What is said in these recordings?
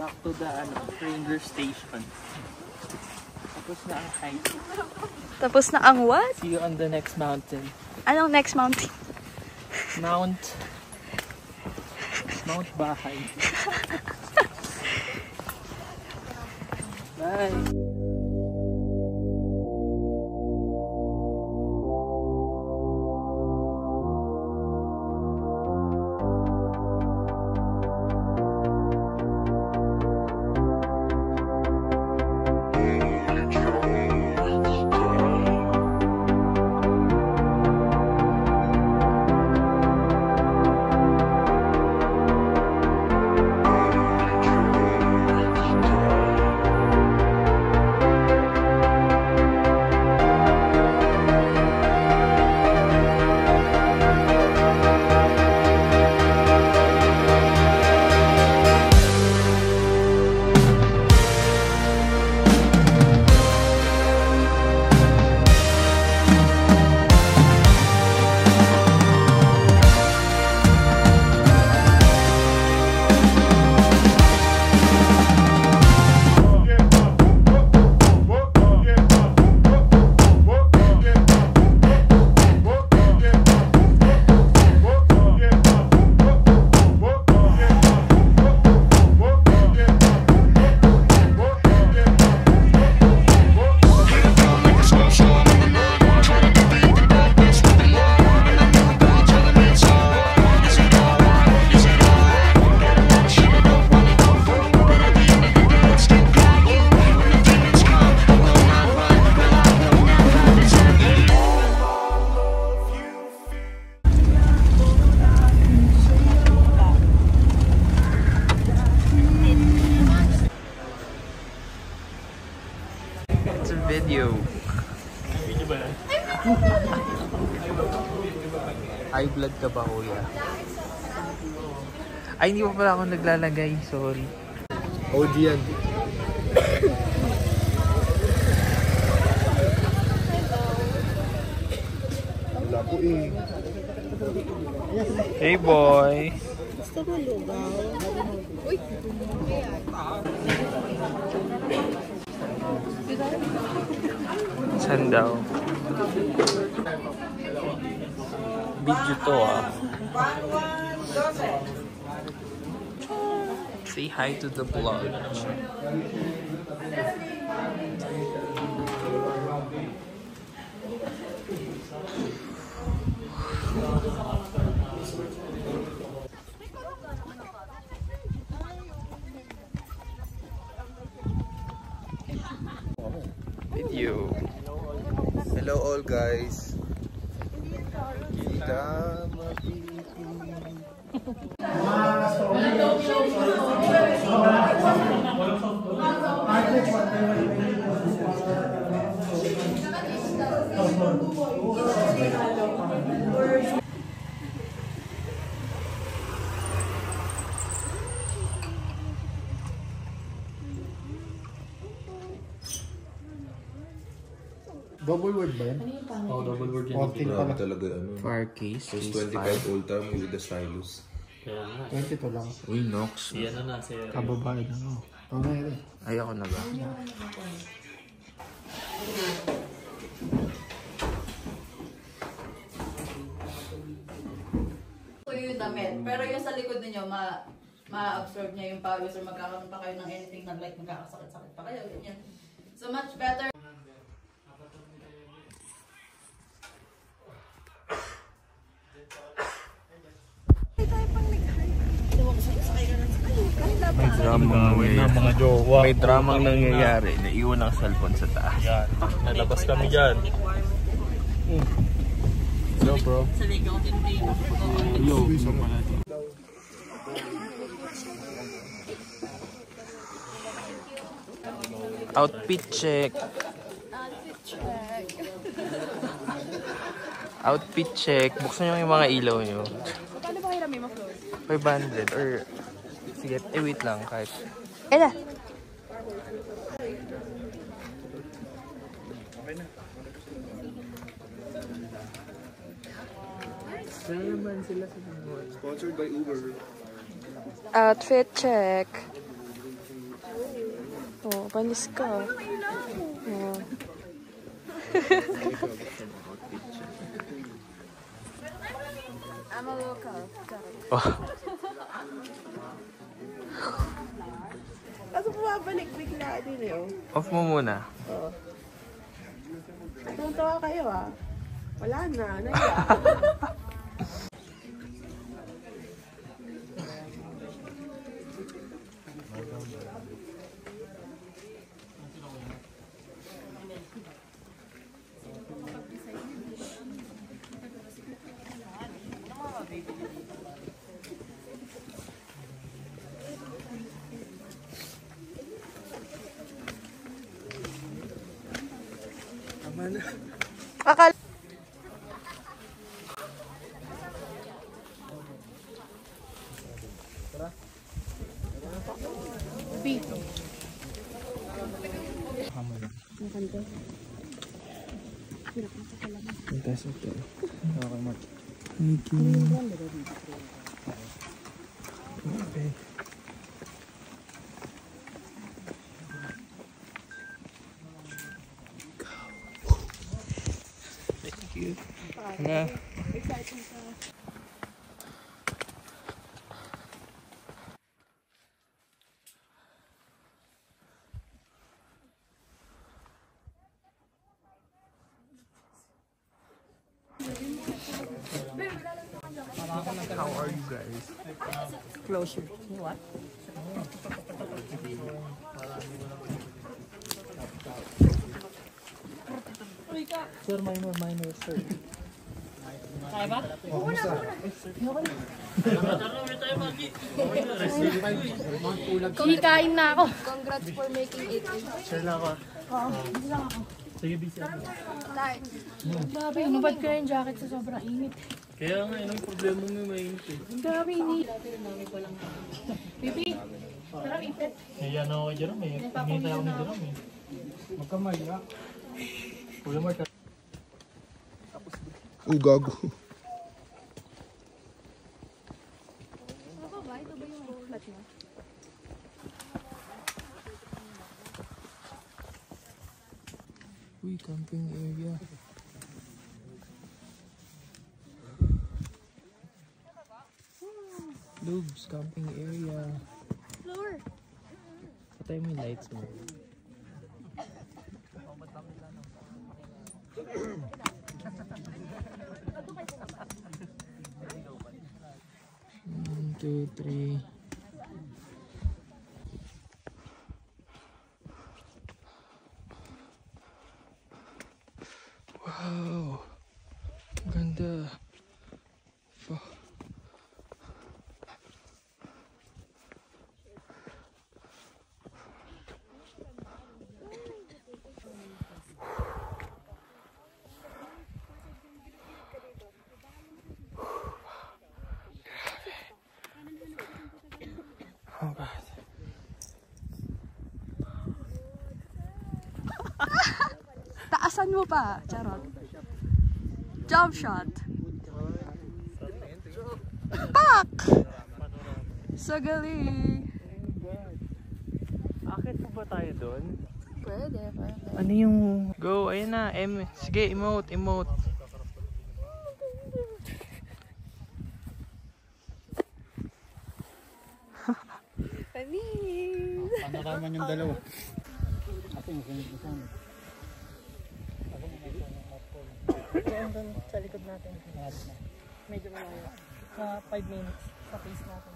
Back to the ranger station. Tapos na ang hike. Tapos na ang what? See you on the next mountain. Anong next mountain? Mount Bahay. Bye. Video. Video ba yan? High blood ka ba, kuya? Ay, hindi pa pala ako naglalagay. Sorry. OG yan. Wala po eh. Hey, boy. Gusto mo lugaw? Uy! Saan daw? Video to Say hi to the vlog. Video. Hello all guys. Kita double word ba yan? Oh, double word yan. Grabe talaga ano. Fire case. Just 25 old time with the stylus. Kaya nga. 22 lang. Uy, Nox. Yan na na. Kababae na no. Oo na yun. Ayoko na ba? So yung damit. Pero yung sa likod ninyo, ma-absorb niya yung pawis or magkakaroon pa kayo ng anything na like magkakasakit-sakit pa kayo. Ganyan. So much better. May dramang nangyayari. Naiwan ang cellphone sa taas. Yan. Nalabas kami dyan. Hello, bro. Yo. Outfit check. Outfit check. Buksan nyo yung mga ilaw nyo. Paano ba kayo rami ma-floor? 500 or... Sige, wait lang kahit... Eda! Sponsored by Uber. Outfit check. Oh, panis ka. Oh. I'm a local. Kaso bumabalik bigla din eh. Off mo muna. Oo. Tuntawa kayo ah. Wala na. Naiya. Akala... How are you guys? Closure. What? Sir, minor, sir. Kaya ba? Kumikain na ako. Congrats for making it. Sir lang ako. Oo, hindi lang ako. Sige, busy ako. Kain. Grabe, inubad ko yung jacket sa sobrang init. Kaya nga, yun ang problema mo mainit eh. Ang grabe init. Bibi, sarap ipit. Kaya na ako kay Jerome eh. Hinihintay ako ni Jerome eh. Magkamay na. Kuya Mark. Gago. Uy, camping area. Lubes, camping area. Floor. Patay mo yung lights mo. One, two, three. Wow, ganda. Fuck. Oh God. Taasan mo pa, charot. Jump shot. Pak! Sa galing. Akit po ba tayo doon? Pwede. Ano yung... Go, ayun na. Sige, emote. Panis! Panaraman yung dalawa. Sa likod natin. Medyo malayo. Sa 5 minutes. Sa pace natin.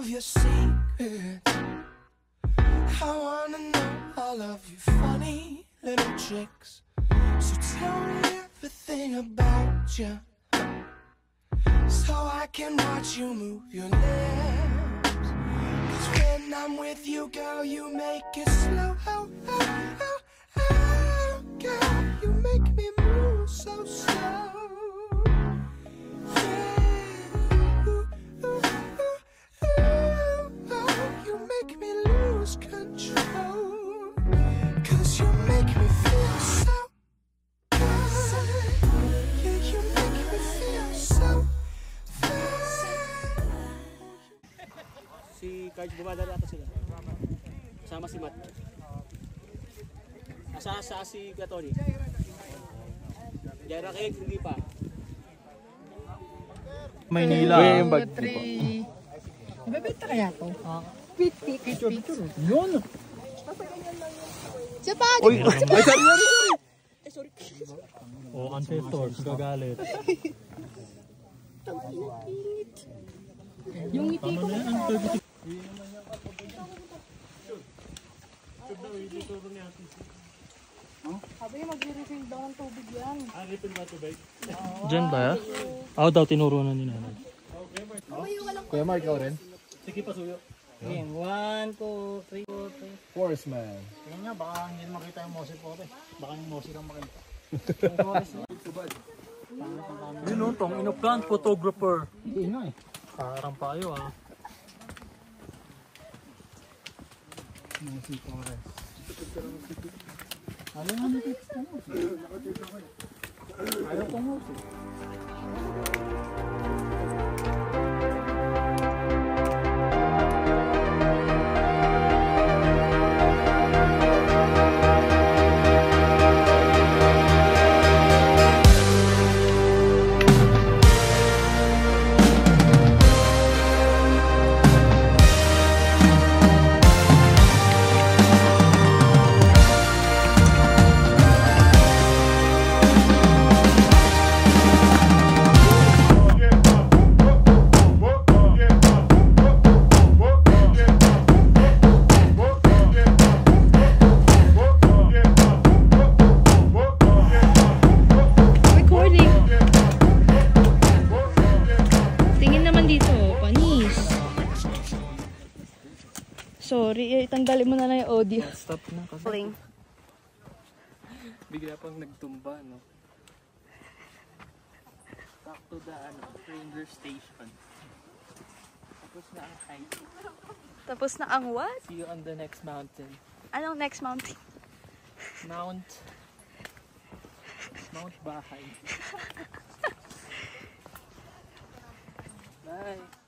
Your secrets. I wanna know all of your funny little tricks. So tell me everything about you, so I can watch you move your lips. 'Cause when I'm with you, girl, you make it slow. Oh, oh, oh, oh, girl, you make me move so slow. Yeah. Ooh, ooh, ooh, ooh, oh, you make me lose control. 'Cause you make me feel so good. Yeah, you make me feel so fine. Si Cards, bumadali ata sila. Kasama si Matt. Asa si Gatoni? Jara Kate, hindi pa. Maynila. Ibebenta kaya to? Picture. Yun! Uy! Ay, sorry! Oh, ancestors, gagalit. Yung ngiti ko. Sabi niya mag-refill daw ng tubig yan. Refill ba tubig? Diyan ba? Ako daw, tinuro na ni nanay. Kuya Mark, ikaw rin? Sige, pasuyo. Game, 1, 2, 3, 4, 5. Force man. Tingnan nga, baka hindi makita yung Mosi po. Baka yung Mosi lang makita. Yun o, tong inuplan, photographer. Hindi na eh. Parang pa kayo ah. Mosi Torres. Ano nga nitits na mo? Ayaw kong Mosi. Sorry, tanggalin mo na lang yung audio. Stop na kasi. Bigla pang nagtumba, no? Back to the, ranger station. Tapos na ang hike. Tapos na ang what? See you on the next mountain. Anong next mountain? Mount Bahay. Bye!